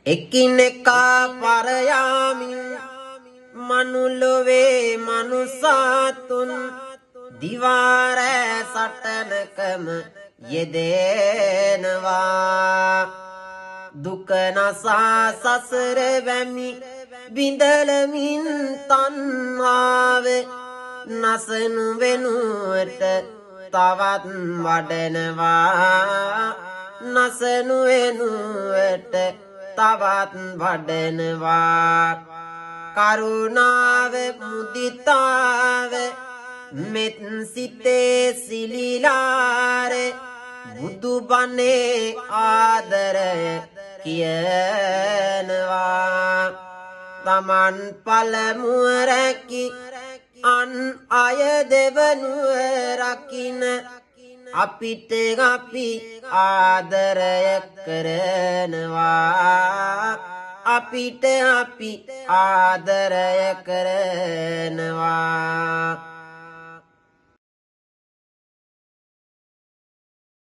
එකිනෙකා පරයාමින් මනුලොවේ මනුසාතුන් දිවාරෑ සටනකම යෙදෙනවා දුක නසා සසර වැමි බිඳලමින් තණ්හාව නසනු වෙනුවට තවත් වඩනවා නසනු වෙනුවට තවත් වඩනවා කරුණාව මුදිතාව මෙත් සිතේ සිලිලාර බුදුබණේ ආදරය කියනවා තමන් පළමුව රැකි අන් අය දෙවනුව රකින්න අපිට අපි ආදරය කරනවා අපිට අපි ආදරය කරනවා